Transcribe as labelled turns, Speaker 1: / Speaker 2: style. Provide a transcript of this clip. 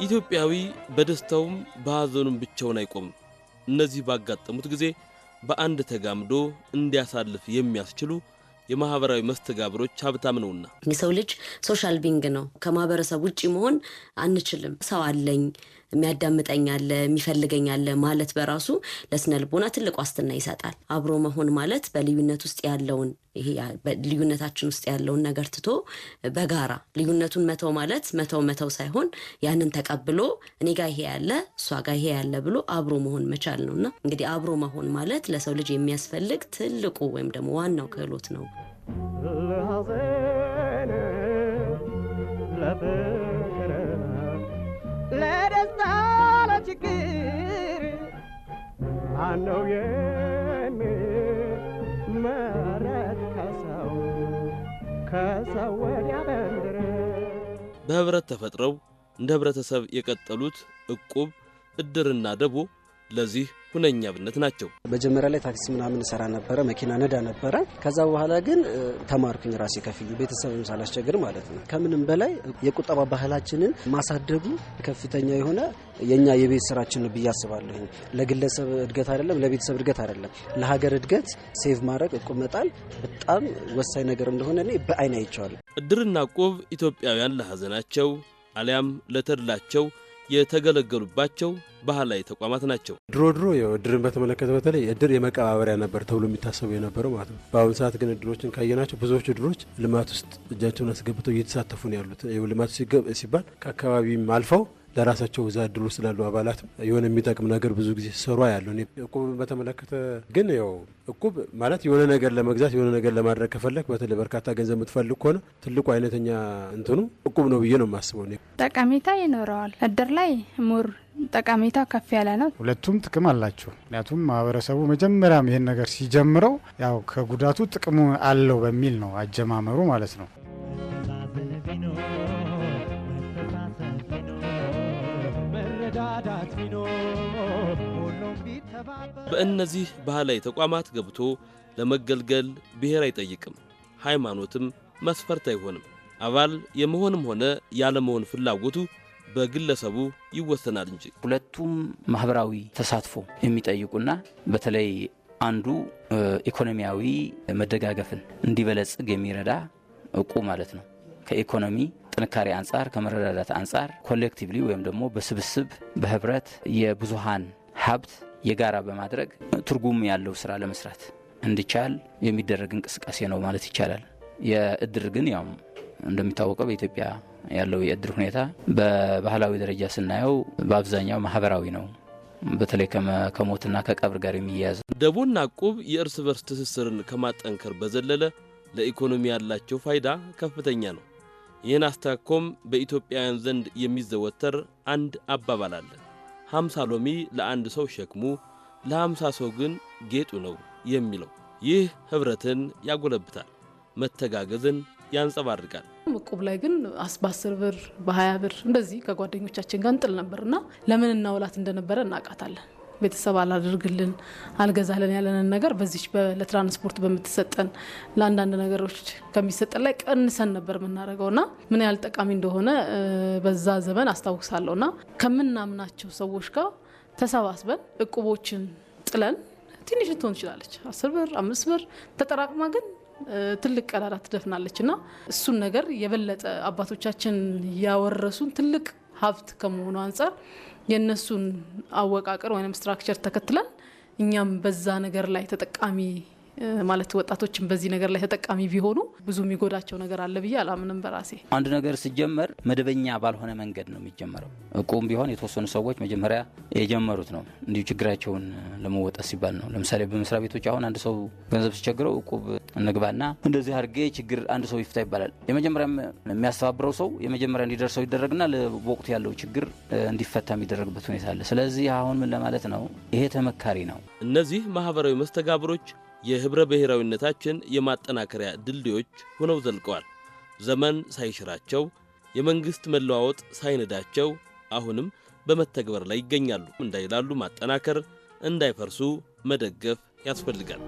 Speaker 1: ኢትዮጵያዊ በደስታውም በሐዘኑም ብቻውን አይቆምም። እነዚህ ባጋጠሙት ጊዜ በአንድ ተጋምዶ እንዲያሳልፍ የሚያስችሉ የማህበራዊ መስተጋብሮች ሀብታም ነውና
Speaker 2: የሰው ልጅ ሶሻል ቢንግ ነው። ከማህበረሰብ ውጪ መሆን አንችልም። ሰው አለኝ የሚያዳምጠኝ አለ የሚፈልገኝ አለ ማለት በራሱ ለስነልቦና ትልቅ ዋስትና ይሰጣል። አብሮ መሆን ማለት በልዩነት ውስጥ ያለውን ይሄ በልዩነታችን ውስጥ ያለውን ነገር ትቶ በጋራ ልዩነቱን መተው ማለት መተው ሳይሆን ያንን ተቀብሎ እኔ ጋር ይሄ ያለ እሷ ጋር ይሄ ያለ ብሎ አብሮ መሆን መቻል ነውና እንግዲህ አብሮ መሆን ማለት ለሰው ልጅ የሚያስፈልግ ትልቁ ወይም ደግሞ ዋናው ክህሎት ነው።
Speaker 3: ለደስታ ለችግር ማነው የሚመረጥ ከሰው ወዲያ በምድር።
Speaker 1: በህብረት ተፈጥረው እንደ ህብረተሰብ የቀጠሉት እቁብ እድርና ደቦ ለዚህ ሁነኛ አብነት ናቸው።
Speaker 4: መጀመሪያ ላይ ታክሲ ምናምን ሰራ ነበር፣ መኪና ነዳ ነበር። ከዛ በኋላ ግን ተማርኩኝ ራሴ ከፍዬ ቤተሰብም ሳላስቸግር ማለት ነው። ከምንም በላይ የቁጠባ ባህላችንን ማሳደጉ ከፍተኛ የሆነ የኛ የቤት ስራችን ነው ብዬ አስባለሁ። ለግለሰብ እድገት አይደለም፣ ለቤተሰብ እድገት አይደለም፣ ለሀገር እድገት ሴቭ ማድረግ እቁብ መጣል በጣም ወሳኝ ነገር እንደሆነ እኔ በአይኔ አይቼዋለሁ።
Speaker 1: እድርና እቁብ ኢትዮጵያውያን ለሐዘናቸው አሊያም ለተድላቸው የተገለገሉባቸው ባህላዊ ተቋማት ናቸው።
Speaker 5: ድሮ እድርን በተመለከተ በተለይ እድር የመቀባበሪያ ነበር ተብሎ የሚታሰቡ የነበረው ማለት ነው። በአሁኑ ሰዓት ግን እድሮችን ካየናቸው ብዙዎቹ እድሮች ልማት ውስጥ እጃቸውን አስገብተው እየተሳተፉ ነው ያሉት። ልማት ሲባል ከአካባቢም አልፈው ለራሳቸው እዛ እድር ውስጥ ላሉ አባላት የሆነ የሚጠቅም ነገር ብዙ ጊዜ ሰሩ ያለው። እቁብን በተመለከተ ግን ያው እቁብ ማለት የሆነ ነገር ለመግዛት የሆነ ነገር ለማድረግ ከፈለክ በተለይ በርካታ ገንዘብ የምትፈልግ ከሆነ ትልቁ አይነተኛ እንትኑ እቁብ ነው ብዬ ነው የማስበው።
Speaker 6: ጠቀሜታ ይኖረዋል። እድር ላይ ሙር ጠቀሜታ ከፍ ያለ ነው።
Speaker 7: ሁለቱም ጥቅም አላቸው። ምክንያቱም ማህበረሰቡ መጀመሪያም ይሄን ነገር ሲጀምረው ያው ከጉዳቱ ጥቅሙ አለው በሚል ነው አጀማመሩ ማለት ነው።
Speaker 1: በእነዚህ ባህላዊ ተቋማት ገብቶ ለመገልገል ብሔር አይጠይቅም፣ ሃይማኖትም መስፈርት አይሆንም። አባል የመሆንም ሆነ ያለመሆን ፍላጎቱ በግለሰቡ ይወሰናል እንጂ።
Speaker 8: ሁለቱም ማህበራዊ ተሳትፎ የሚጠይቁና በተለይ አንዱ ኢኮኖሚያዊ መደጋገፍን እንዲበለጽግ የሚረዳ እቁብ ማለት ነው። ከኢኮኖሚ ጥንካሬ አንጻር ከመረዳዳት አንጻር ኮሌክቲቭሊ ወይም ደግሞ በስብስብ በህብረት የብዙሃን ሀብት የጋራ በማድረግ ትርጉም ያለው ስራ ለመስራት እንዲቻል የሚደረግ እንቅስቃሴ ነው ማለት ይቻላል። የእድር ግን ያው እንደሚታወቀው በኢትዮጵያ ያለው የእድር ሁኔታ በባህላዊ ደረጃ ስናየው በአብዛኛው ማህበራዊ ነው። በተለይ ከሞትና ከቀብር ጋር የሚያያዝ።
Speaker 1: ደቦና እቁብ የእርስ በርስ ትስስርን ከማጠንከር በዘለለ ለኢኮኖሚ ያላቸው ፋይዳ ከፍተኛ ነው። ይህን አስተካክሎም በኢትዮጵያውያን ዘንድ የሚዘወተር አንድ አባባል አለ። 50 ሎሚ ለአንድ ሰው ሸክሙ፣ ለ50 ሰው ግን ጌጡ ነው የሚለው። ይህ ህብረትን ያጎለብታል፣ መተጋገዝን ያንጸባርቃል።
Speaker 9: እቁብ ላይ ግን በ10 ብር በ20 ብር እንደዚህ ከጓደኞቻችን ጋር እንጥል ነበርና ለምን እናውላት እንደነበረ እናቃታለን። ቤተሰብ አላደርግልን አልገዛልን ያለንን ነገር በዚህ ለትራንስፖርት በመተሰጠን ለአንዳንድ ነገሮች ከሚሰጠን ላይ ቀንሰን ነበር የምናደርገውና ምን ያህል ጠቃሚ እንደሆነ በዛ ዘመን አስታውሳለሁና ከምናምናቸው ሰዎች ጋር ተሰባስበን እቁቦችን ጥለን ትንሽ ትሆን ይችላልች 10 ብር 5 ብር ተጠራቅማ ግን ትልቅ ቀዳዳ ትደፍናለችና እሱን ነገር የበለጠ አባቶቻችን ያወረሱን ትልቅ ሀብት ከመሆኑ አንፃር የነሱን አወቃቀር ወይም ስትራክቸር ተከትለን እኛም በዛ ነገር ላይ ተጠቃሚ ማለት ወጣቶችን በዚህ ነገር ላይ ተጠቃሚ ቢሆኑ ብዙ የሚጎዳቸው ነገር አለ ብዬ አላምንም። በራሴ
Speaker 8: አንድ ነገር ሲጀመር መደበኛ ባልሆነ መንገድ ነው የሚጀመረው። እቁብ ቢሆን የተወሰኑ ሰዎች መጀመሪያ የጀመሩት ነው እንዲሁ ችግራቸውን ለመወጣት ሲባል ነው። ለምሳሌ በመስሪያ ቤቶች አሁን አንድ ሰው ገንዘብ ሲቸግረው እቁብ እንግባና እንደዚህ አድርጌ ችግር አንድ ሰው ይፍታ ይባላል። የመጀመሪያ የሚያስተባብረው ሰው የመጀመሪያ እንዲደርሰው ይደረግና ለወቅቱ ያለው ችግር እንዲፈታ የሚደረግበት ሁኔታ አለ። ስለዚህ አሁን ምን ለማለት ነው? ይሄ ተመካሪ ነው።
Speaker 1: እነዚህ ማህበራዊ መስተጋብሮች የህብረ ብሔራዊነታችን የማጠናከሪያ ድልድዮች ሆነው ዘልቀዋል። ዘመን ሳይሽራቸው የመንግስት መለዋወጥ ሳይነዳቸው አሁንም በመተግበር ላይ ይገኛሉ። እንዳይላሉ ማጠናከር፣ እንዳይፈርሱ መደገፍ ያስፈልጋል።